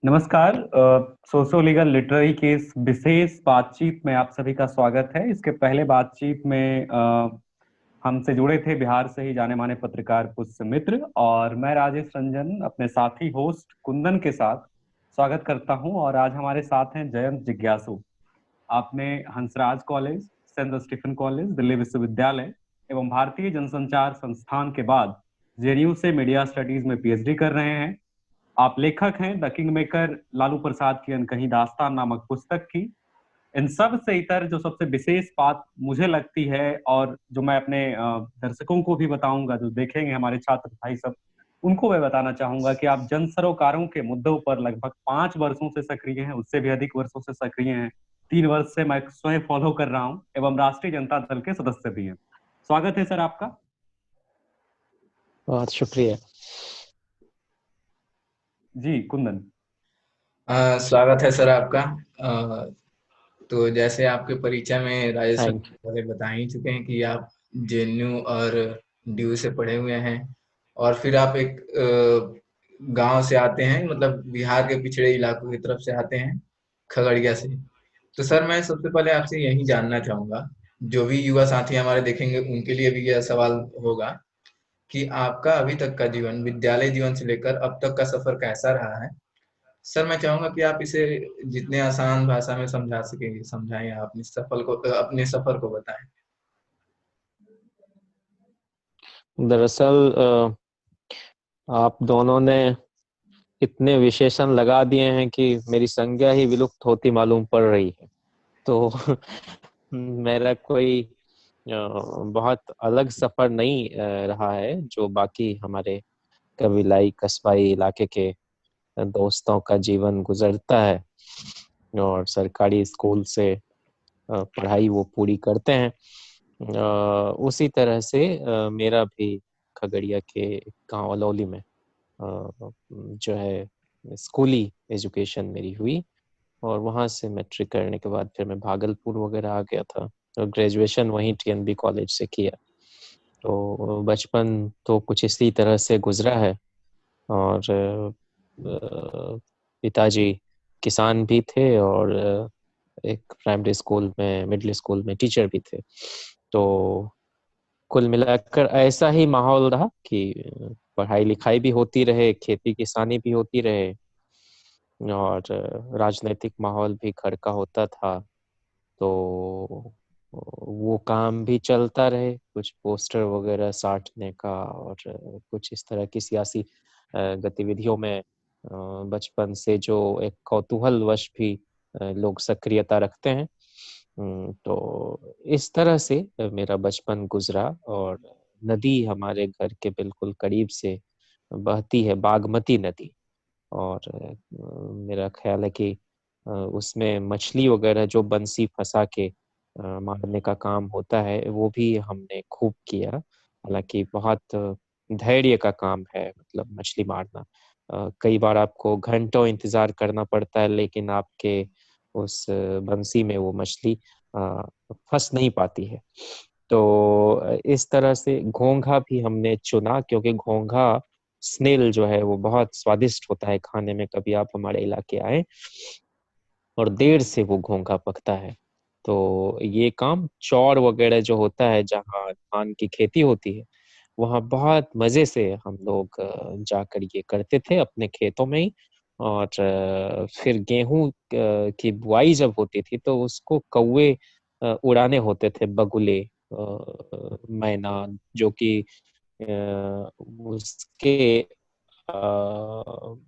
नमस्कार। Socio legal literary के इस विशेष बातचीत में आप सभी का स्वागत है। इसके पहले बातचीत में हमसे जुड़े थे बिहार से ही जाने माने पत्रकार पुष्य मित्र, और मैं राजेश रंजन अपने साथी होस्ट कुंदन के साथ स्वागत करता हूं। और आज हमारे साथ हैं जयंत जिज्ञासु। आपने Hansraj college, saint Stephen college, Delhi विश्वविद्यालय एवं भारतीय जनसंचार संस्थान के बाद जेएनयू से मीडिया स्टडीज में पीएचडी कर रहे हैं। आप लेखक हैं the king maker Lalu Prasad की अनकही दास्तान नामक पुस्तक की। इन सब से इतर जो सबसे विशेष बात मुझे लगती है, और जो मैं अपने दर्शकों को भी बताऊंगा, जो देखेंगे हमारे छात्र भाई सब, उनको मैं बताना चाहूंगा कि आप जन सरोकारों के मुद्दों पर लगभग 5 वर्षों से सक्रिय हैं, उससे भी अधिक वर्षों से सक्रिय हैं। 3 वर्ष से मैं स्वयं फॉलो कर रहा हूं, एवं राष्ट्रीय जनता दल के सदस्य भी हैं। स्वागत है सर आपका। बहुत शुक्रिया। जी कुंदन। स्वागत है सर आपका। तो जैसे आपके परिचय में राजेश सर थैंक यू। पहले बता ही चुके हैं कि आप जेएनयू और डीयू से पढ़े हुए हैं, और फिर आप एक गांव से आते हैं, मतलब बिहार के पिछड़े इलाकों की तरफ से आते हैं, खगड़िया से। तो सर मैं सबसे पहले आपसे यही जानना चाहूंगा, जो भी युवा साथी हमारे देखेंगे उनके लिए भी यह सवाल होगा कि आपका अभी तक का जीवन, विद्यालय जीवन से लेकर अब तक का सफर कैसा रहा है। सर मैं चाहूंगा कि आप इसे जितने आसान भाषा में समझा सकेंगे समझाएं, अपने सफर को बताएं। दरअसल आप दोनों ने इतने विशेषण लगा दिए हैं कि मेरी संज्ञा ही विलुप्त होती मालूम पड़ रही है। तो मेरा कोई बहुत अलग सफर नहीं रहा है जो बाकी हमारे कबीलाई कस्बाई इलाके के दोस्तों का जीवन गुजरता है, और सरकारी स्कूल से पढ़ाई वो पूरी करते हैं। उसी तरह से मेरा भी खगड़िया के गांव अलौली में जो है स्कूली एजुकेशन मेरी हुई, और वहाँ से मैट्रिक करने के बाद फिर मैं भागलपुर वगैरह आ गया था, और ग्रेजुएशन वहीं टीएनबी कॉलेज से किया। तो बचपन तो कुछ इसी तरह से गुजरा है। और पिताजी किसान भी थे, और एक प्राइमरी स्कूल में, मिडिल स्कूल में टीचर भी थे। तो कुल मिलाकर ऐसा ही माहौल रहा कि पढ़ाई लिखाई भी होती रहे, खेती किसानी भी होती रहे, और राजनीतिक माहौल भी घर का होता था। तो वो काम भी चलता रहे, कुछ पोस्टर वगैरह साटने का, और कुछ इस तरह की सियासी गतिविधियों में बचपन से जो एक कौतूहलवश भी लोग सक्रियता रखते हैं। तो इस तरह से मेरा बचपन गुजरा। और नदी हमारे घर के बिल्कुल करीब से बहती है, बागमती नदी। और मेरा ख्याल है कि उसमें मछली वगैरह जो बंसी फंसा के मारने का काम होता है, वो भी हमने खूब किया। हालांकि बहुत धैर्य का काम है, मतलब मछली मारना। कई बार आपको घंटों इंतजार करना पड़ता है, लेकिन आपके उस बंसी में वो मछली फंस नहीं पाती है। तो इस तरह से घोंघा भी हमने चुना, क्योंकि घोंघा स्नेल जो है वो बहुत स्वादिष्ट होता है खाने में। कभी आप हमारे इलाके आए, और देर से वो घोंघा पकता है। तो ये काम चौर वगैरह जो होता है, जहाँ धान की खेती होती है, वहाँ बहुत मजे से हम लोग जाकर ये करते थे अपने खेतों में ही। और फिर गेहूं की बुआई जब होती थी, तो उसको कौवे उड़ाने होते थे, बगुले, मैना, जो कि उसके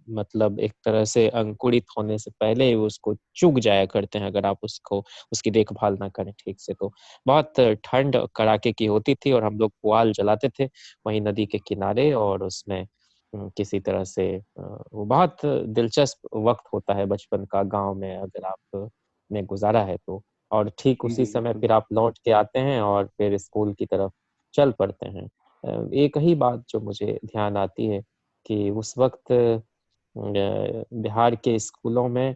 मतलब एक तरह से अंकुरित होने से पहले ही उसको चुग जाया करते हैं, अगर आप उसको, उसकी देखभाल ना करें ठीक से। तो बहुत ठंड कड़ाके की होती थी, और हम लोग पुआल जलाते थे वहीं नदी के किनारे, और उसमें किसी तरह से वो बहुत दिलचस्प वक्त होता है बचपन का गांव में, अगर आप ने गुजारा है तो। और ठीक जी उसी समय बिल्कुल। फिर आप लौट के आते हैं, और फिर स्कूल की तरफ चल पड़ते हैं। एक ही बात जो मुझे ध्यान आती है कि उस वक्त बिहार के स्कूलों में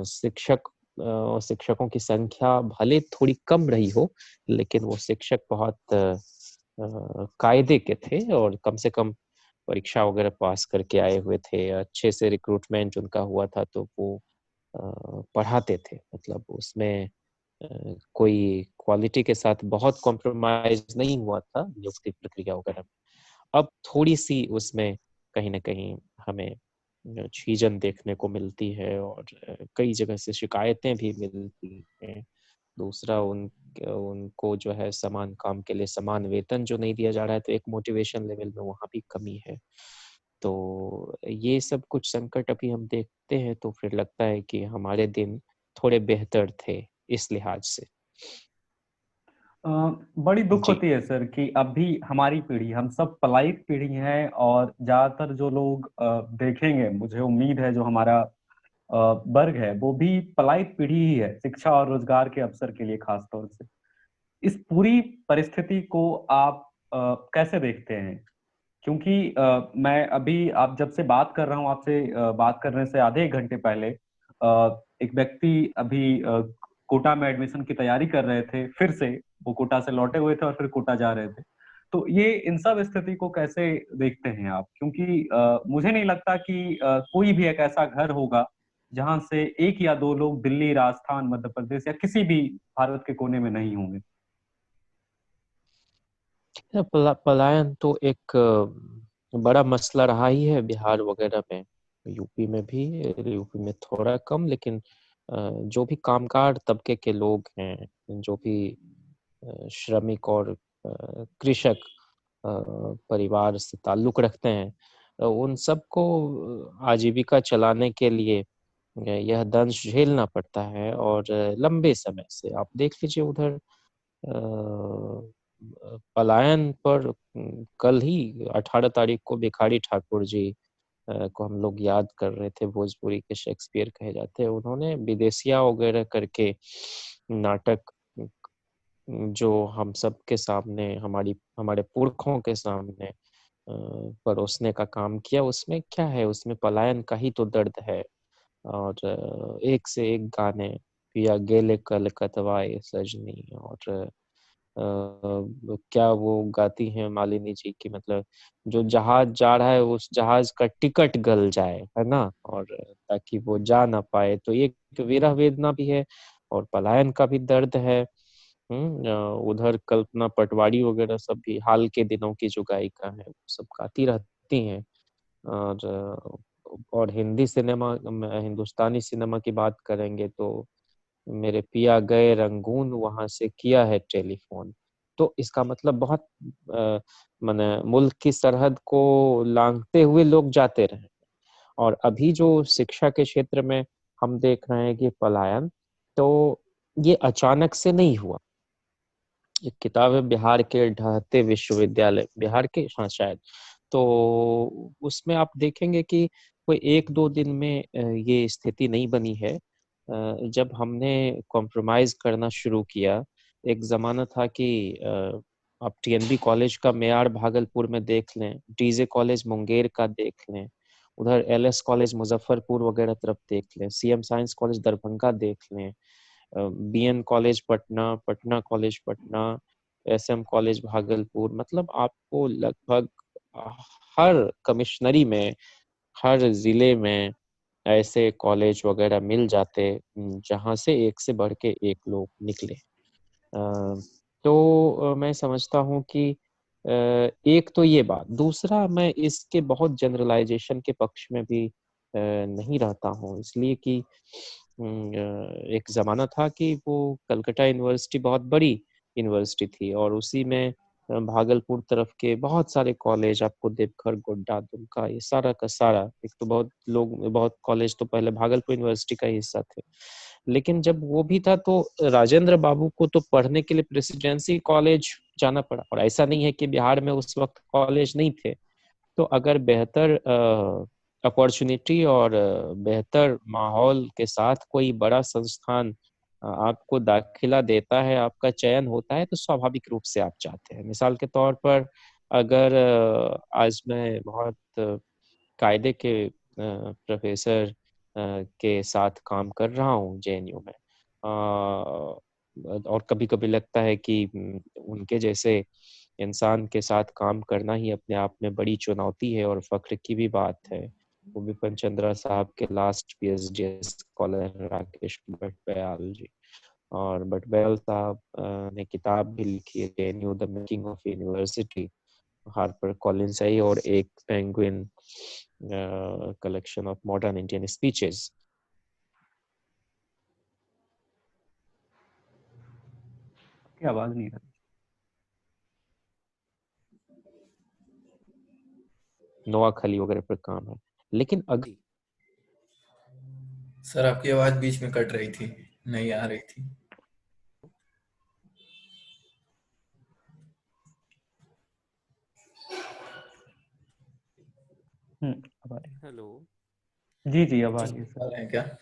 शिक्षकों की संख्या भले थोड़ी कम रही हो, लेकिन वो शिक्षक बहुत कायदे के थे, और कम से कम परीक्षा वगैरह पास करके आए हुए थे, अच्छे से रिक्रूटमेंट उनका हुआ था, तो वो पढ़ाते थे। मतलब उसमें कोई क्वालिटी के साथ बहुत कॉम्प्रोमाइज नहीं हुआ था नियुक्ति प्रक्रिया वगैरह में। अब थोड़ी सी उसमें कहीं ना कहीं हमें झीझन देखने को मिलती है, और कई जगह से शिकायतें भी मिलती हैं। दूसरा, उनको जो है समान काम के लिए समान वेतन जो नहीं दिया जा रहा है, तो एक मोटिवेशन लेवल में वहाँ भी कमी है। तो ये सब कुछ संकट अभी हम देखते हैं, तो फिर लगता है कि हमारे दिन थोड़े बेहतर थे इस लिहाज से। बड़ी दुख जी। होती है सर कि अभी हमारी पीढ़ी, हम सब पलायित पीढ़ी हैं, और ज्यादातर जो लोग देखेंगे, मुझे उम्मीद है जो हमारा वर्ग है वो भी पलायित पीढ़ी ही है, शिक्षा और रोजगार के अवसर के लिए खास तौर से। इस पूरी परिस्थिति को आप कैसे देखते हैं? क्योंकि मैं अभी आप जब से बात कर रहा हूँ, आपसे बात करने से आधे एक घंटे पहले एक व्यक्ति अभी कोटा में एडमिशन की तैयारी कर रहे थे, फिर से वो कोटा से लौटे हुए थे और फिर कोटा जा रहे थे। तो ये इन सब स्थिति को कैसे देखते हैं आप? क्योंकि मुझे नहीं लगता कि कोई भी एक ऐसा घर होगा जहां से एक या दो लोग दिल्ली, राजस्थान, मध्य प्रदेश या किसी भी भारत के कोने में नहीं होंगे। पलायन तो एक बड़ा मसला रहा ही है बिहार वगैरह में, यूपी में भी। यूपी में थोड़ा कम, लेकिन जो भी कामगार तबके के लोग हैं, जो भी श्रमिक और कृषक परिवार से ताल्लुक रखते हैं, उन सबको आजीविका चलाने के लिए यह दंश झेलना पड़ता है। और लंबे समय से आप देख लीजिए उधर पलायन पर कल ही 18 तारीख को भिखारी ठाकुर जी को हम लोग याद कर रहे थे। भोजपुरी के शेक्सपियर कहे जाते हैं। उन्होंने विदेशिया वगैरह करके नाटक जो हम सब के सामने, हमारी हमारे पुरखों के सामने परोसने का काम किया। उसमें क्या है? उसमें पलायन का ही तो दर्द है। और एक से एक गाने, पिया गेले कलकतवाए सजनी, और क्या वो गाती हैं मालिनी जी की, मतलब जो जहाज जा रहा है उस जहाज का टिकट गल जाए, है ना, और ताकि वो जा ना पाए। तो एक विरह वेदना भी है और पलायन का भी दर्द है। उधर कल्पना पटवारी वगैरह सब भी हाल के दिनों की जो गायिका है वो सब गाती रहती हैं। और हिंदी सिनेमा, हिंदुस्तानी सिनेमा की बात करेंगे तो मेरे पिया गए रंगून, वहां से किया है टेलीफोन। तो इसका मतलब बहुत माने मुल्क की सरहद को लांघते हुए लोग जाते रहे। और अभी जो शिक्षा के क्षेत्र में हम देख रहे हैं कि पलायन, तो ये अचानक से नहीं हुआ। एक किताब है बिहार के ढहते विश्वविद्यालय, बिहार के, हाँ शायद। तो उसमें आप देखेंगे कि कोई एक दो दिन में ये स्थिति नहीं बनी है। जब हमने कॉम्प्रोमाइज करना शुरू किया, एक जमाना था कि आप टीएनबी कॉलेज का मेयार भागलपुर में देख लें, डीजे कॉलेज मुंगेर का देख लें, उधर एलएस कॉलेज मुजफ्फरपुर वगैरह तरफ देख लें, सीएम साइंस कॉलेज दरभंगा देख लें, BN college Patna, Patna college Patna, SM college Bhagalpur. मतलब आपको लगभग हर कमिश्नरी में, हर जिले में ऐसे कॉलेज वगैरह मिल जाते जहाँ से एक से बढ़ के एक लोग निकले। तो मैं समझता हूँ कि एक तो ये बात। दूसरा, मैं इसके बहुत जनरलाइजेशन के पक्ष में भी नहीं रहता हूँ, इसलिए कि एक ज़माना था कि वो कलकत्ता यूनिवर्सिटी बहुत बड़ी यूनिवर्सिटी थी, और उसी में भागलपुर तरफ के बहुत सारे कॉलेज आपको, देवघर, गोड्डा, दुमका, ये सारा का सारा, एक तो बहुत कॉलेज तो पहले भागलपुर यूनिवर्सिटी का ही हिस्सा थे। लेकिन जब वो भी था तो राजेंद्र बाबू को तो पढ़ने के लिए प्रेसिडेंसी कॉलेज जाना पड़ा। और ऐसा नहीं है कि बिहार में उस वक्त कॉलेज नहीं थे। तो अगर बेहतर अपॉर्चुनिटी और बेहतर माहौल के साथ कोई बड़ा संस्थान आपको दाखिला देता है, आपका चयन होता है, तो स्वाभाविक रूप से आप चाहते हैं। मिसाल के तौर पर, अगर आज मैं बहुत कायदे के प्रोफेसर के साथ काम कर रहा हूँ जेएनयू में, और कभी कभी लगता है कि उनके जैसे इंसान के साथ काम करना ही अपने आप में बड़ी चुनौती है और फख्र की भी बात है। वो बिपिन चंद्रा साहब के लास्ट पीएचडी स्कॉलर हैं राकेश भट्टबयाल जी। और भट्टबयाल साहब ने किताब भी लिखी है, JNU the making of university, Harper Collins आई, और एक Penguin collection of modern Indian speeches. की आवाज नहीं आ रही। नोआखली वगैरह पर काम है। लेकिन अगर सर आपकी आवाज बीच में कट रही थी, नहीं आ रही थी। अब आ रही है। हेलो जी जी, अब आ कुछ रही है बता सर। रहे हैं क्या?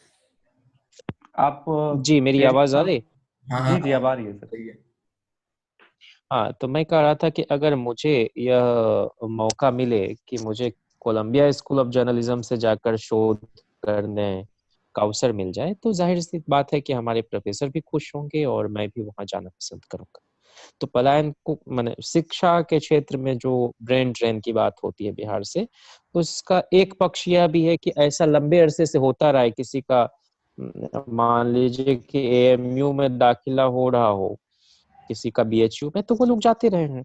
आप जी, मेरी आवाज आ शेष, रही? हाँ हाँ, जी जी, अब आ रही है सर। सही है। हाँ, तो मैं कह रहा था कि अगर मुझे यह मौका मिले कि मुझे कोलंबिया स्कूल ऑफ जर्नलिज्म से जाकर शोध करने का अवसर मिल जाए, तो जाहिर सी बात है कि हमारे प्रोफेसर भी खुश होंगे और मैं भी वहां जाना पसंद करूंगा। तो पलायन को, माने शिक्षा के क्षेत्र में जो ब्रेन ड्रेन की बात होती है बिहार से, उसका एक पक्ष यह भी है कि ऐसा लंबे अरसे से होता रहा है। किसी का मान लीजिए कि एएमयू में दाखिला हो रहा हो, किसी का बीएचयू में, तो वो लोग जाते रहे हैं।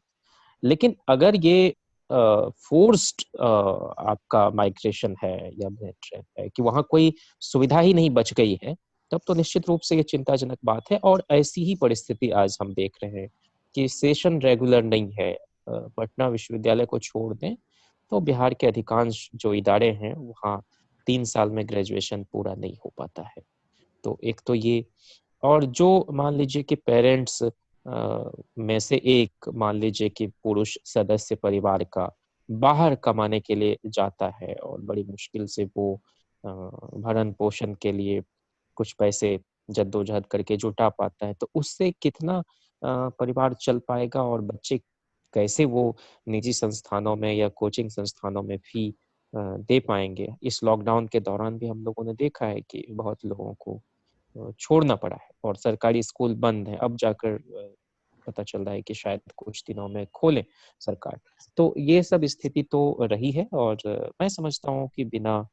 लेकिन अगर ये फोर्स्ड आपका माइग्रेशन है या ब्रेन ड्रेन है कि वहां कोई सुविधा ही नहीं बच गई है, तब तो निश्चित रूप से ये चिंताजनक बात है। और ऐसी ही परिस्थिति आज हम देख रहे हैं कि सेशन रेगुलर नहीं है। पटना विश्वविद्यालय को छोड़ दें तो बिहार के अधिकांश जो इदारे हैं वहाँ 3 साल में ग्रेजुएशन पूरा नहीं हो पाता है। तो एक तो ये, और जो मान लीजिए कि पेरेंट्स में से एक, मान लीजिए कि पुरुष सदस्य परिवार का बाहर कमाने के लिए जाता है और बड़ी मुश्किल से वो भरण पोषण के लिए कुछ पैसे जद्दोजहद करके जुटा पाता है, तो उससे कितना परिवार चल पाएगा और बच्चे कैसे वो निजी संस्थानों में या कोचिंग संस्थानों में फी दे पाएंगे। इस लॉकडाउन के दौरान भी हम लोगों ने देखा है कि बहुत लोगों को छोड़ना पड़ा है और सरकारी स्कूल बंद है। अब जाकर पता चल रहा है कि शायद कुछ दिनों में खोले सरकार। तो ये सब स्थिति तो रही है और मैं समझता हूँ कि बिना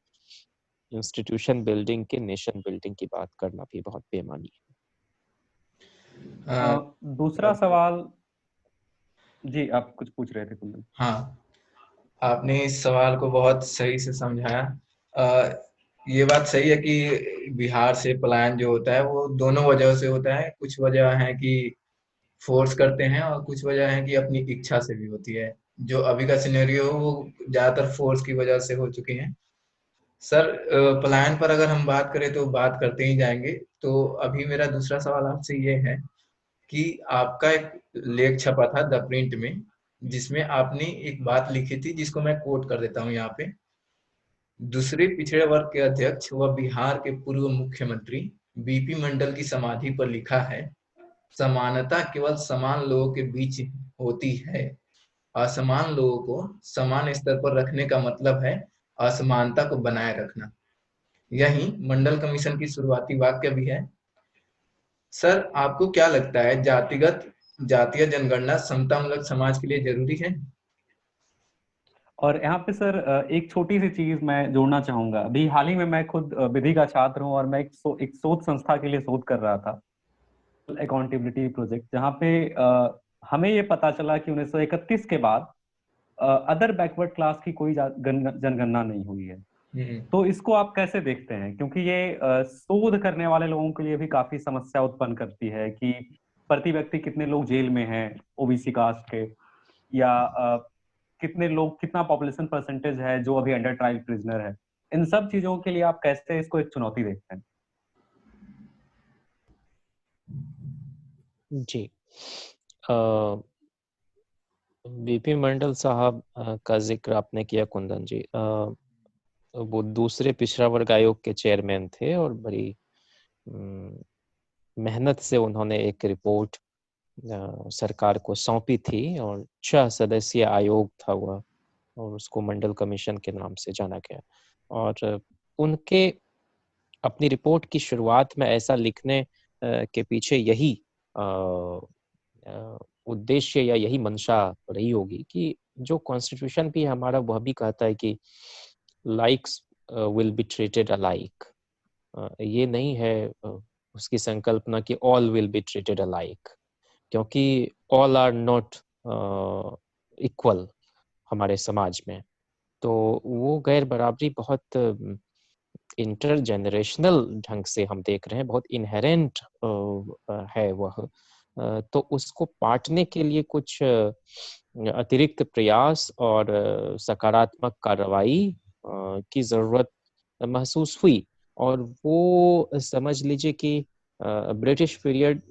इंस्टीट्यूशन बिल्डिंग के नेशन बिल्डिंग की बात करना भी बहुत बेमानी है। दूसरा सवाल, जी आप कुछ पूछ रहे थे कुंदन। हाँ, आपने इस सवाल को बहुत सही से समझाया। ये बात सही है कि बिहार से पलायन जो होता है वो दोनों वजह से होता है। कुछ वजह है कि फोर्स करते हैं और कुछ वजह है कि अपनी इच्छा से भी होती है। जो अभी का सिनेरियो वो ज्यादातर फोर्स की वजह से हो चुकी है। सर, पलायन पर अगर हम बात करें तो बात करते ही जाएंगे। तो अभी मेरा दूसरा सवाल आपसे ये है कि आपका एक लेख छपा था द प्रिंट में, जिसमें आपने एक बात लिखी थी जिसको मैं कोट कर देता हूँ यहाँ पे। दूसरे पिछड़े वर्ग के अध्यक्ष व बिहार के पूर्व मुख्यमंत्री बीपी मंडल की समाधि पर लिखा है, समानता केवल समान लोगों के बीच होती है। असमान लोगों को समान स्तर पर रखने का मतलब है असमानता को बनाए रखना। यही मंडल कमीशन की शुरुआती वाक्य भी है। सर, आपको क्या लगता है जातीय जनगणना समतामूलक समाज के लिए जरूरी है? और यहाँ पे सर एक छोटी सी चीज मैं जोड़ना चाहूंगा। अभी हाल ही में मैं खुद विधि का छात्र हूँ और मैं एक शोध संस्था के लिए शोध कर रहा था, अकाउंटेबिलिटी प्रोजेक्ट, जहाँ पे हमें ये पता चला कि 1931 के बाद अदर बैकवर्ड क्लास की कोई जनगणना नहीं हुई है। तो इसको आप कैसे देखते हैं? क्योंकि ये शोध करने वाले लोगों के लिए भी काफी समस्या उत्पन्न करती है कि प्रति व्यक्ति कितने लोग जेल में हैं ओबीसी कास्ट के, या कितने लोग, कितना पॉपुलेशन परसेंटेज है जो अभी अंडर ट्रायल प्रिजनर है। इन सब चीजों के लिए आप कैसे इसको एक चुनौती देखते हैं? जी, बीपी मंडल साहब का जिक्र आपने किया कुंदन जी। वो दूसरे पिछड़ा वर्ग आयोग के चेयरमैन थे और बड़ी मेहनत से उन्होंने एक रिपोर्ट सरकार को सौंपी थी और 6 सदस्यीय आयोग था वह, और उसको मंडल कमीशन के नाम से जाना गया। और उनके अपनी रिपोर्ट की शुरुआत में ऐसा लिखने के पीछे यही उद्देश्य या यही मंशा रही होगी कि जो कॉन्स्टिट्यूशन भी हमारा वह भी कहता है कि likes will be treated alike. ये नहीं है उसकी संकल्पना कि all will be treated alike, क्योंकि ऑल आर नॉट इक्वल हमारे समाज में। तो वो गैर बराबरी बहुत इंटरजेनरेशनल ढंग से हम देख रहे हैं, बहुत इनहेरेंट है वह। तो उसको पाटने के लिए कुछ अतिरिक्त प्रयास और सकारात्मक कार्रवाई की जरूरत महसूस हुई। और वो समझ लीजिए कि ब्रिटिश पीरियड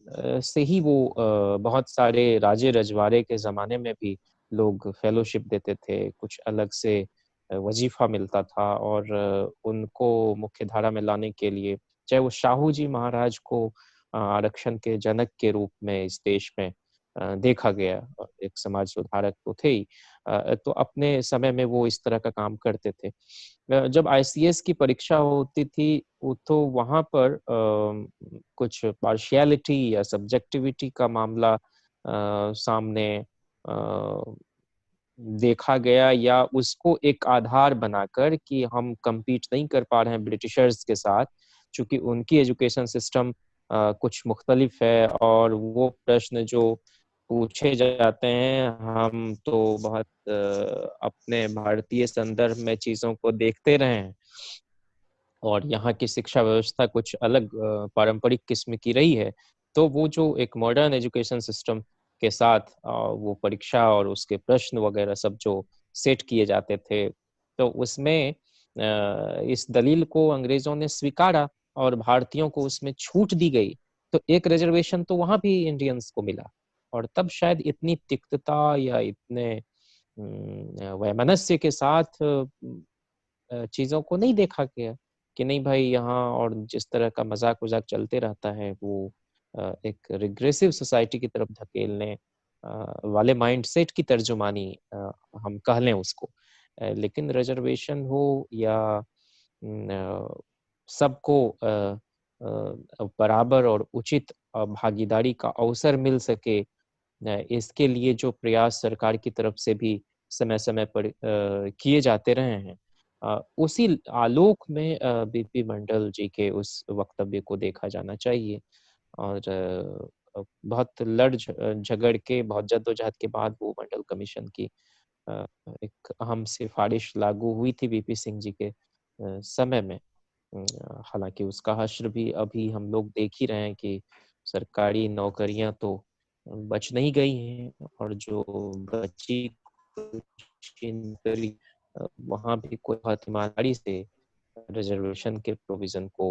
से ही वो बहुत सारे राजे रजवाड़े के ज़माने में भी लोग फेलोशिप देते थे, कुछ अलग से वजीफा मिलता था, और उनको मुख्य धारा में लाने के लिए, चाहे वो शाहू जी महाराज को आरक्षण के जनक के रूप में इस देश में देखा गया, एक समाज सुधारक तो थे ही, तो अपने समय में वो इस तरह का काम करते थे। जब आईसीएस की परीक्षा होती थी तो वहां पर कुछ पार्शियलिटी या सब्जेक्टिविटी का मामला सामने देखा गया, या उसको एक आधार बनाकर कि हम compete नहीं कर पा रहे हैं ब्रिटिशर्स के साथ, चूंकि उनकी एजुकेशन सिस्टम कुछ मुख्तलिफ है, और वो प्रश्न जो पूछे जाते हैं हम तो बहुत अपने भारतीय संदर्भ में चीजों को देखते रहे हैं, और यहाँ की शिक्षा व्यवस्था कुछ अलग पारंपरिक किस्म की रही है। तो वो जो एक मॉडर्न एजुकेशन सिस्टम के साथ वो परीक्षा और उसके प्रश्न वगैरह सब जो सेट किए जाते थे, तो उसमें इस दलील को अंग्रेजों ने स्वीकारा और भारतीयों को उसमें छूट दी गई। तो एक रिजर्वेशन तो वहां भी इंडियंस को मिला, और तब शायद इतनी तिक्तता या इतने वैमनस्य के साथ चीजों को नहीं देखा गया कि नहीं भाई यहाँ, और जिस तरह का मजाक वजाक चलते रहता है वो एक रिग्रेसिव सोसाइटी की तरफ धकेलने वाले माइंडसेट की तर्जुमानी हम कह लें उसको। लेकिन रिजर्वेशन हो या सबको बराबर और उचित भागीदारी का अवसर मिल सके, इसके लिए जो प्रयास सरकार की तरफ से भी समय समय पर किए जाते रहे हैं, उसी आलोक में बीपी मंडल जी के उस वक्तव्य को देखा जाना चाहिए। और बहुत झगड़ के, बहुत जद्दोजहद के बाद वो मंडल कमीशन की एक अहम सिफारिश लागू हुई थी बीपी सिंह जी के समय में। हालांकि उसका हश्र भी अभी हम लोग देख ही रहे हैं कि सरकारी नौकरियां तो बच नहीं गई हैं, और जो बची नौकरी वहां भी कोई बहुत ईमानदारी से रिजर्वेशन के प्रोविजन को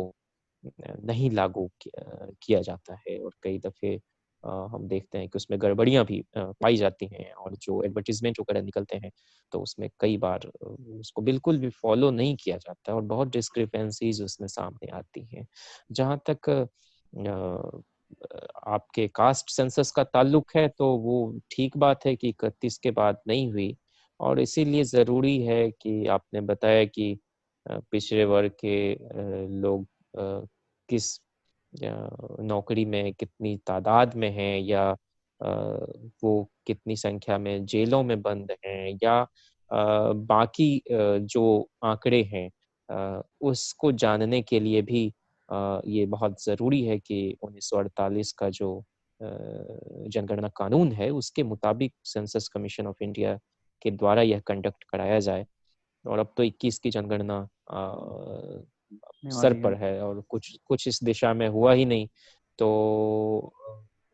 नहीं लागू किया जाता है, और कई दफे हम देखते हैं कि उसमें गड़बड़ियां भी पाई जाती हैं, और जो एडवर्टीजमेंट वगैरह निकलते हैं तो उसमें कई बार उसको बिल्कुल भी फॉलो नहीं किया जाता, और बहुत डिस्क्रिपेंसीज उसमें सामने आती हैं। जहाँ तक आपके कास्ट सेंसस का ताल्लुक है तो वो ठीक बात है कि 31 के बाद नहीं हुई, और इसीलिए ज़रूरी है कि आपने बताया कि पिछड़े वर्ग के लोग किस नौकरी में कितनी तादाद में हैं, या वो कितनी संख्या में जेलों में बंद हैं, या बाकी जो आंकड़े हैं उसको जानने के लिए भी ये बहुत ज़रूरी है कि 1948 का जो जनगणना कानून है उसके मुताबिक सेंसस कमीशन ऑफ इंडिया के द्वारा यह कंडक्ट कराया जाए। और अब तो 21 की जनगणना सर वाली है। पर है, और कुछ कुछ इस दिशा में हुआ ही नहीं, तो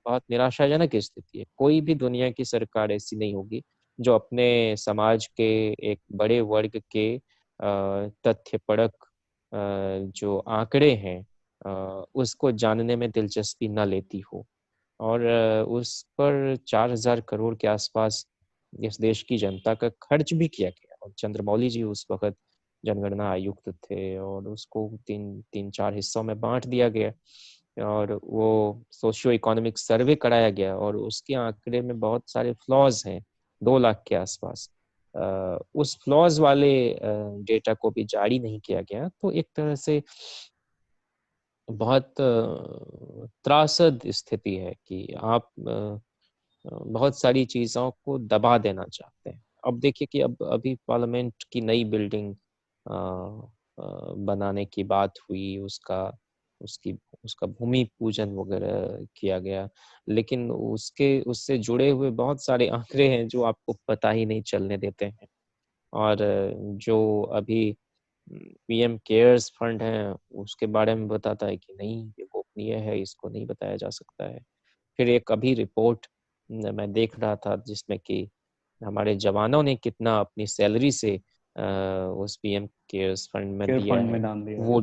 बहुत निराशाजनक स्थिति है। कोई भी दुनिया की सरकार ऐसी नहीं होगी जो अपने समाज के एक बड़े वर्ग के तथ्यपरक जो आंकड़े हैं उसको जानने में दिलचस्पी न लेती हो। और उस पर 4,000 करोड़ के आसपास इस देश की जनता का खर्च भी किया गया, और चंद्रमौली जी उस वक्त जनगणना आयुक्त थे, और उसको तीन चार हिस्सों में बांट दिया गया, और वो सोशियो इकोनॉमिक सर्वे कराया गया, और उसके आंकड़े में बहुत सारे फ्लॉज हैं, 2 लाख के आसपास। उस फ्लॉज वाले डेटा को भी जारी नहीं किया गया, तो एक तरह से बहुत त्रासद स्थिति है कि आप बहुत सारी चीज़ों को दबा देना चाहते हैं। अब देखिए कि अब अभी पार्लियामेंट की नई बिल्डिंग बनाने की बात हुई, उसकी उसका भूमि पूजन वगैरह किया गया, लेकिन उससे जुड़े हुए बहुत सारे आंकड़े हैं जो आपको पता ही नहीं चलने देते हैं। और जो अभी पीएम केयर्स फंड है, उसके बारे में बताता है कि नहीं, ये गोपनीय है, इसको नहीं बताया जा सकता है। फिर एक अभी रिपोर्ट मैं देख रहा था जिसमें कि हमारे जवानों ने कितना अपनी सैलरी से उस पीएम केयर्स फंड में केयर दिया फंड में है। दान दिया है। वो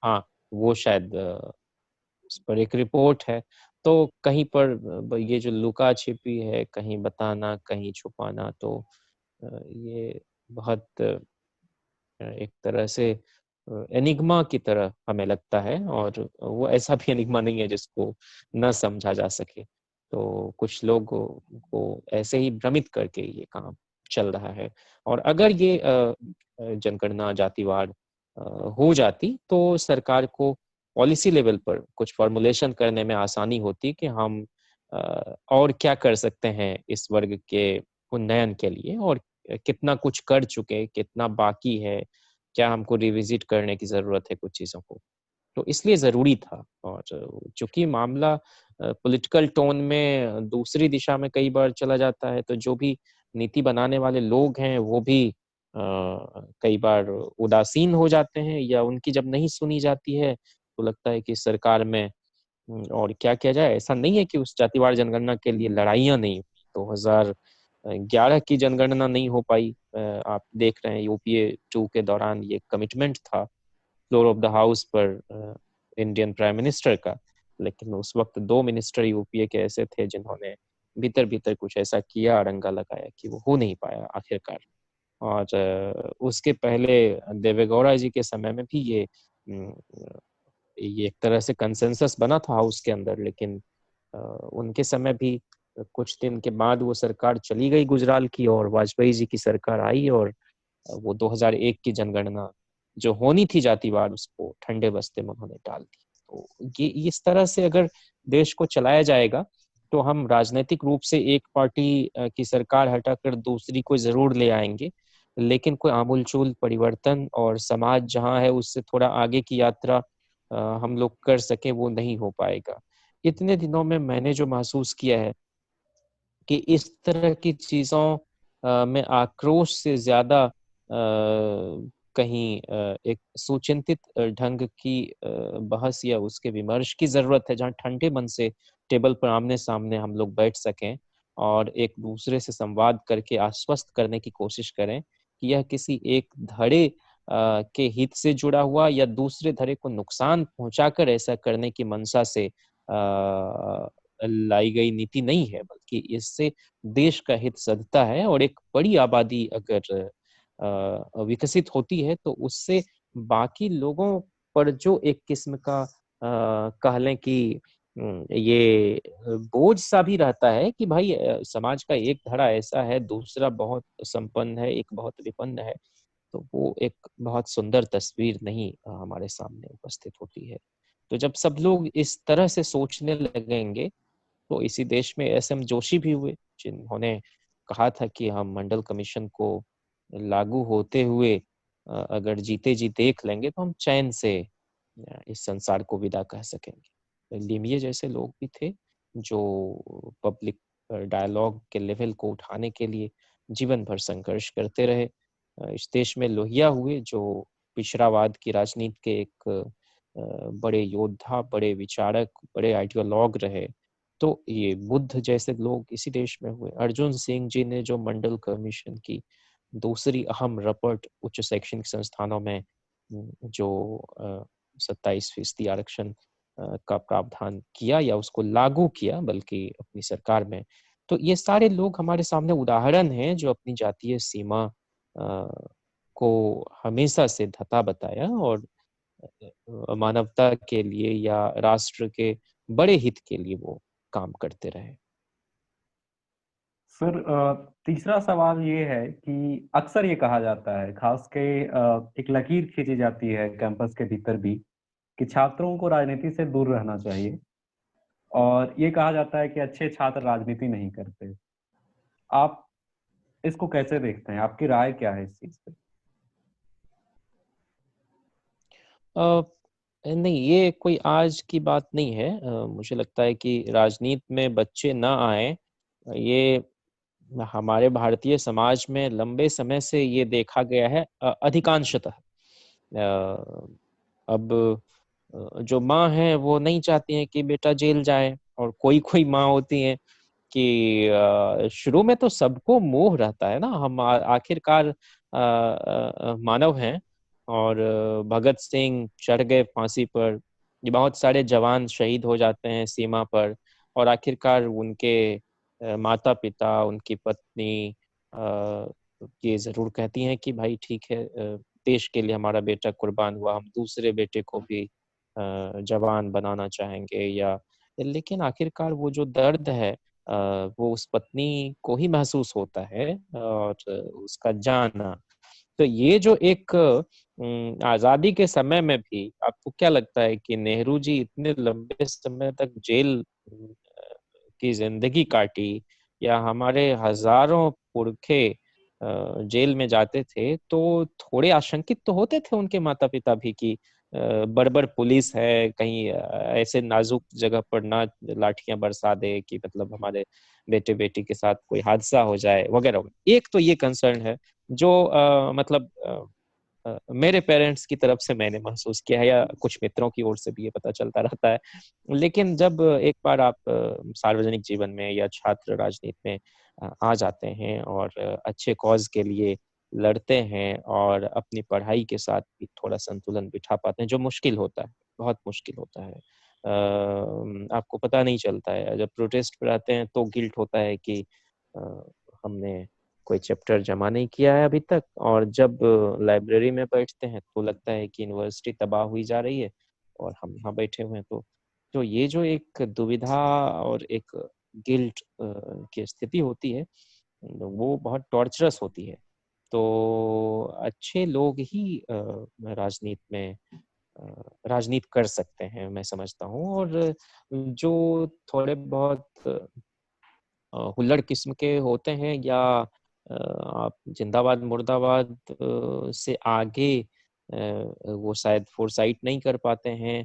हाँ, वो शायद उस पर एक रिपोर्ट है। तो कहीं पर ये जो लुका छिपी है, कहीं बताना कहीं छुपाना, तो ये बहुत एक तरह से एनिग्मा की तरह हमें लगता है, और वो ऐसा भी एनिग्मा नहीं है जिसको न समझा जा सके। तो कुछ लोगों को ऐसे ही भ्रमित करके ये काम चल रहा है। और अगर ये जनगणना जातिवार हो जाती तो सरकार को पॉलिसी लेवल पर कुछ फॉर्मुलेशन करने में आसानी होती कि हम और क्या कर सकते हैं इस वर्ग के उन्नयन के लिए, और कितना कुछ कर चुके, कितना बाकी है, क्या हमको रिविजिट करने की ज़रूरत है कुछ चीज़ों को। तो इसलिए ज़रूरी था। और चूँकि मामला पॉलिटिकल टोन में दूसरी दिशा में कई बार चला जाता है, तो जो भी नीति बनाने वाले लोग हैं, वो भी कई बार उदासीन हो जाते हैं, या उनकी जब नहीं सुनी जाती है, तो लगता है कि सरकार में और क्या किया जाए। ऐसा नहीं है कि उस जातिवार जनगणना के लिए लड़ाइयाँ नहीं हुई। 2011 की जनगणना नहीं हो पाई। आप देख रहे हैं यूपीए 2 के दौरान ये कमिटमेंट था फ्लोर ऑफ द हाउस पर इंडियन प्राइम मिनिस्टर का, लेकिन उस वक्त 2 मिनिस्टर यूपीए के ऐसे थे जिन्होंने भीतर-भीतर कुछ ऐसा किया, अड़ंगा लगाया कि वो हो नहीं पाया आखिरकार। और उसके पहले देवेगौड़ा जी के समय में भी उम, ये एक तरह से कंसेंसस बना था हाउस के अंदर, लेकिन उनके समय भी कुछ दिन के बाद वो सरकार चली गई गुजराल की, और वाजपेयी जी की सरकार आई, और वो 2001 की जनगणना जो होनी थी जातिवार, उसको ठंडे बस्ते में उन्होंने डाल दी। तो ये इस तरह से अगर देश को चलाया जाएगा, तो हम राजनीतिक रूप से एक पार्टी की सरकार हटाकर दूसरी को जरूर ले आएंगे, लेकिन कोई आमूलचूल परिवर्तन और समाज जहाँ है उससे थोड़ा आगे की यात्रा हम लोग कर सके, वो नहीं हो पाएगा। इतने दिनों में मैंने जो महसूस किया है कि इस तरह की चीज़ों में आक्रोश से ज़्यादा कहीं एक सुचिंतित ढंग की बहस या उसके विमर्श की ज़रूरत है, जहाँ ठंडे मन से टेबल पर आमने-सामने हम लोग बैठ सकें और एक दूसरे से संवाद करके आश्वस्त करने की कोशिश करें कि यह किसी एक धड़े के हित से जुड़ा हुआ या दूसरे धड़े को नुकसान पहुँचाकर ऐसा करने की मंशा से लाई गई नीति नहीं है, बल्कि इससे देश का हित सधता है। और एक बड़ी आबादी अगर विकसित होती है, तो उससे बाकी लोगों पर जो एक किस्म का कह लें कि ये बोझ सा भी रहता है कि भाई समाज का एक धड़ा ऐसा है, दूसरा बहुत संपन्न है, एक बहुत विपन्न है, तो वो एक बहुत सुंदर तस्वीर नहीं हमारे सामने उपस्थित होती है। तो जब सब लोग इस तरह से सोचने लगेंगे, तो इसी देश में एसएम जोशी भी हुए, जिन्होंने कहा था कि हम मंडल कमीशन को लागू होते हुए अगर जीते जी देख लेंगे, तो हम चैन से इस संसार को विदा कह सकेंगे। लिमिये जैसे लोग भी थे जो पब्लिक डायलॉग के लेवल को उठाने के लिए जीवन भर संघर्ष करते रहे। इस देश में लोहिया हुए जो पिछड़ावाद की राजनीति के एक बड़े योद्धा, बड़े विचारक, बड़े आइडियोलॉग रहे। तो ये बुद्ध जैसे लोग इसी देश में हुए। अर्जुन सिंह जी ने जो मंडल कमीशन की दूसरी अहम रपट उच्च शैक्षणिक संस्थानों में जो 27% आरक्षण का प्रावधान किया या उसको लागू किया, बल्कि अपनी सरकार में, तो ये सारे लोग हमारे सामने उदाहरण हैं जो अपनी जातीय सीमा को हमेशा से धता बताया और मानवता के लिए या राष्ट्र के बड़े हित के लिए वो काम करते रहे। सर, तीसरा सवाल ये है कि अक्सर ये कहा जाता है, खास के एक लकीर खींची जाती है कैंपस के भीतर भी, कि छात्रों को राजनीति से दूर रहना चाहिए। और ये कहा जाता है कि अच्छे छात्र राजनीति नहीं करते। आप इसको कैसे देखते हैं? आपकी राय क्या है इस चीज पे? अ, नहीं, ये कोई आज की बात नहीं है। मुझे लगता है कि राजनीति में बच्चे ना आए, ये हमारे भारतीय समाज में लंबे समय से ये देखा गया है, अधिकांशतः। अब जो माँ है वो नहीं चाहती है कि बेटा जेल जाए, और कोई कोई माँ होती है कि शुरू में तो सबको मोह रहता है ना, हम आखिरकार मानव हैं। और भगत सिंह चढ़ गए फांसी पर, ये बहुत सारे जवान शहीद हो जाते हैं सीमा पर, और आखिरकार उनके माता पिता, उनकी पत्नी ये जरूर कहती हैं कि भाई ठीक है, देश के लिए हमारा बेटा कुर्बान हुआ, हम दूसरे बेटे को भी जवान बनाना चाहेंगे। या लेकिन आखिरकार वो जो दर्द है, वो उस पत्नी को ही महसूस होता है, और उसका जाना। तो ये जो एक आजादी के समय में भी आपको क्या लगता है कि नेहरू जी इतने लंबे समय तक जेल की जिंदगी काटी, या हमारे हजारों पुरखे जेल में जाते थे, तो थोड़े आशंकित तो होते थे उनके माता पिता भी कि बड़बड़ पुलिस है, कहीं ऐसे नाजुक जगह पर ना लाठियां बरसा दे कि मतलब हमारे बेटे बेटी के साथ कोई हादसा हो जाए वगैरह वगैरह। एक तो ये कंसर्न है जो मतलब मेरे पेरेंट्स की तरफ से मैंने महसूस किया है, या कुछ मित्रों की ओर से भी ये पता चलता रहता है। लेकिन जब एक बार आप सार्वजनिक जीवन में या छात्र राजनीति में आ जाते हैं, और अच्छे कॉज के लिए लड़ते हैं, और अपनी पढ़ाई के साथ भी थोड़ा संतुलन बिठा पाते हैं, जो मुश्किल होता है, बहुत मुश्किल होता है। आपको पता नहीं चलता है, जब प्रोटेस्ट पर आते हैं तो गिल्ट होता है कि अ, हमने कोई चैप्टर जमा नहीं किया है अभी तक, और जब लाइब्रेरी में बैठते हैं तो लगता है कि यूनिवर्सिटी तबाह हुई जा रही है और हम यहाँ बैठे हुए हैं। तो ये जो एक दुविधा और एक गिल्ट की स्थिति होती है, वो बहुत टॉर्चरस होती है। तो अच्छे लोग ही राजनीति में राजनीति कर सकते हैं, मैं समझता हूँ। और जो थोड़े बहुत हुल्लड़ किस्म के होते हैं, या आप जिंदाबाद मुर्दाबाद से आगे वो शायद फोरसाइट नहीं कर पाते हैं।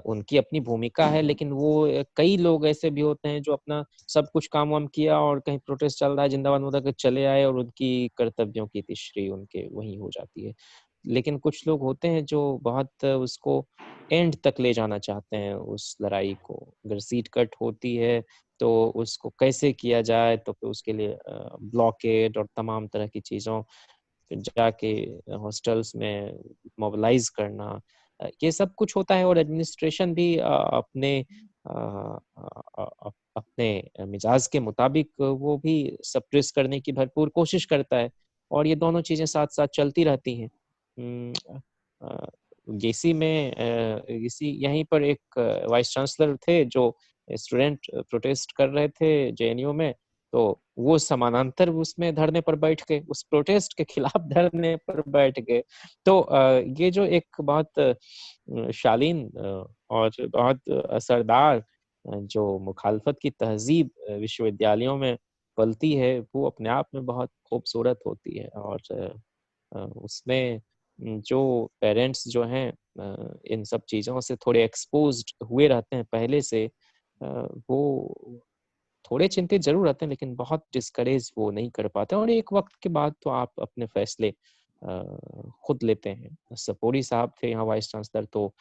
उनकी अपनी भूमिका है, लेकिन वो कई लोग ऐसे भी होते हैं जो अपना सब कुछ काम वाम किया, और कहीं प्रोटेस्ट चल रहा है जिंदाबाद मुर्दाबाद चले आए, और उनकी कर्तव्यों की तिश्री उनके वहीं हो जाती है। लेकिन कुछ लोग होते हैं जो बहुत उसको एंड तक ले जाना चाहते हैं, उस लड़ाई को। अगर सीट कट होती है तो उसको कैसे किया जाए, तो फिर उसके लिए ब्लॉकेड और तमाम तरह की चीज़ों, फिर जाके हॉस्टल्स में मोबिलाइज करना, ये सब कुछ होता है। और एडमिनिस्ट्रेशन भी अपने मिजाज के मुताबिक वो भी सप्रेस करने की भरपूर कोशिश करता है, और ये दोनों चीज़ें साथ साथ चलती रहती हैं। गेसी में इसी यहीं पर एक वाइस चांसलर थे जो स्टूडेंट प्रोटेस्ट कर रहे थे जेएनयू में, तो वो समानांतर उसमें धरने पर बैठ गए, उस प्रोटेस्ट के खिलाफ धरने पर बैठ गए। तो ये जो एक बहुत शालीन और बहुत असरदार जो मुखालफत की तहजीब विश्वविद्यालयों में पलती है, वो अपने आप में बहुत खूबसूरत होती है। और उसमें जो पेरेंट्स जो हैं इन सब चीज़ों से थोड़े एक्सपोज्ड हुए रहते हैं पहले से, वो थोड़े चिंतित जरूर रहते हैं, लेकिन बहुत डिस्करेज वो नहीं कर पाते। और एक वक्त के बाद तो आप अपने फैसले खुद लेते हैं। सपोरी साहब थे यहाँ वाइस चांसलर, तो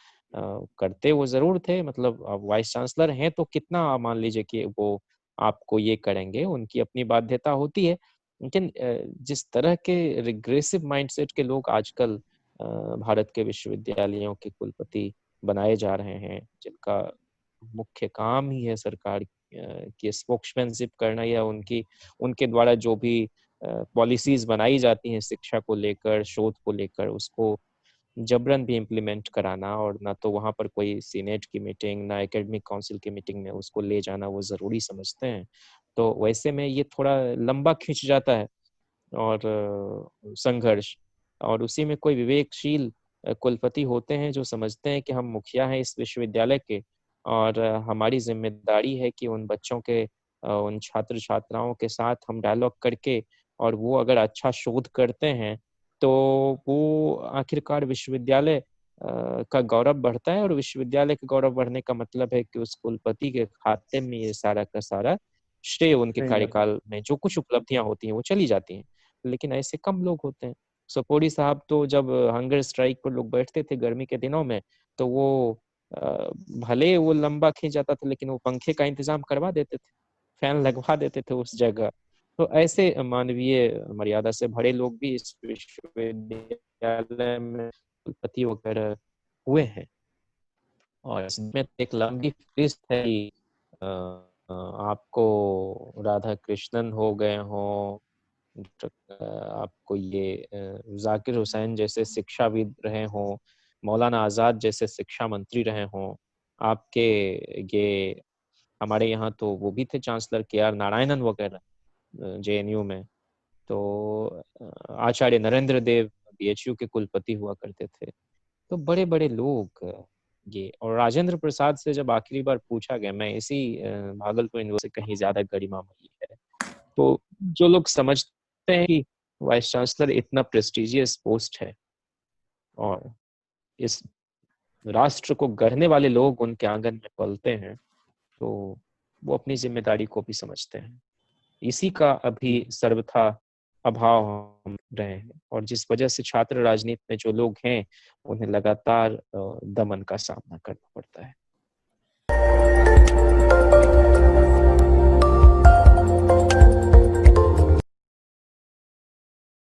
करते वो जरूर थे, मतलब वाइस चांसलर हैं तो कितना आप मान लीजिए कि वो आपको ये करेंगे, उनकी अपनी बाध्यता होती है। लेकिन जिस तरह के रिग्रेसिव माइंडसेट के लोग आजकल भारत के विश्वविद्यालयों के कुलपति बनाए जा रहे हैं, जिनका मुख्य काम ही है सरकार की स्पोक्समैनशिप करना, या उनके द्वारा जो भी पॉलिसीज बनाई जाती हैं शिक्षा को लेकर, शोध को लेकर, उसको जबरन भी इम्प्लीमेंट कराना, और ना तो वहाँ पर कोई सीनेट की मीटिंग, ना एकेडमिक काउंसिल की मीटिंग में उसको ले जाना वो ज़रूरी समझते हैं। तो वैसे में ये थोड़ा लंबा खिंच जाता है, और संघर्ष। और उसी में कोई विवेकशील कुलपति होते हैं जो समझते हैं कि हम मुखिया हैं इस विश्वविद्यालय के, और हमारी जिम्मेदारी है कि उन बच्चों के उन छात्र छात्राओं के साथ हम डायलॉग करके, और वो अगर अच्छा शोध करते हैं तो वो आखिरकार विश्वविद्यालय का गौरव बढ़ता है, और विश्वविद्यालय का गौरव बढ़ने का मतलब है कि उस कुलपति के खाते में ये सारा का सारा श्रेय उनके सही बात है। कार्यकाल में जो कुछ उपलब्धियां होती हैं वो चली जाती हैं। लेकिन ऐसे कम लोग होते हैं। सपोरी साहब तो जब हंगर स्ट्राइक पर लोग बैठते थे गर्मी के दिनों में, तो वो भले वो लंबा खींच जाता था लेकिन वो पंखे का इंतजाम करवा देते थे, फैन लगवा देते थे उस जगह। तो ऐसे मानवीय मर्यादा से भरे लोग भी इस विश्वविद्यालय में कुलपति वगैरह हुए हैं। और इसमें एक लंबी फहरिस्त है कि आपको राधा कृष्णन हो गए हों, आपको ये जाकिर हुसैन जैसे शिक्षाविद रहे हों, मौलाना आज़ाद जैसे शिक्षा मंत्री रहे हों, आपके ये हमारे यहाँ तो वो भी थे चांसलर KR नारायणन वगैरह JNU में, तो आचार्य नरेंद्र देव BHU के कुलपति हुआ करते थे। तो बड़े बड़े लोग ये, और राजेंद्र प्रसाद से जब आखिरी बार पूछा गया, मैं इसी भागलपुर यूनिवर्सिटी कहीं ज्यादा गरिमामयी है, तो जो लोग समझते हैं कि वाइस चांसलर इतना प्रेस्टिजियस पोस्ट है और इस राष्ट्र को गढ़ने वाले लोग उनके आंगन में पलते हैं, तो वो अपनी जिम्मेदारी को भी समझते हैं। इसी का अभी सर्वथा अभाव हम रहे हैं, और जिस वजह से छात्र राजनीति में जो लोग हैं उन्हें लगातार दमन का सामना करना पड़ता है।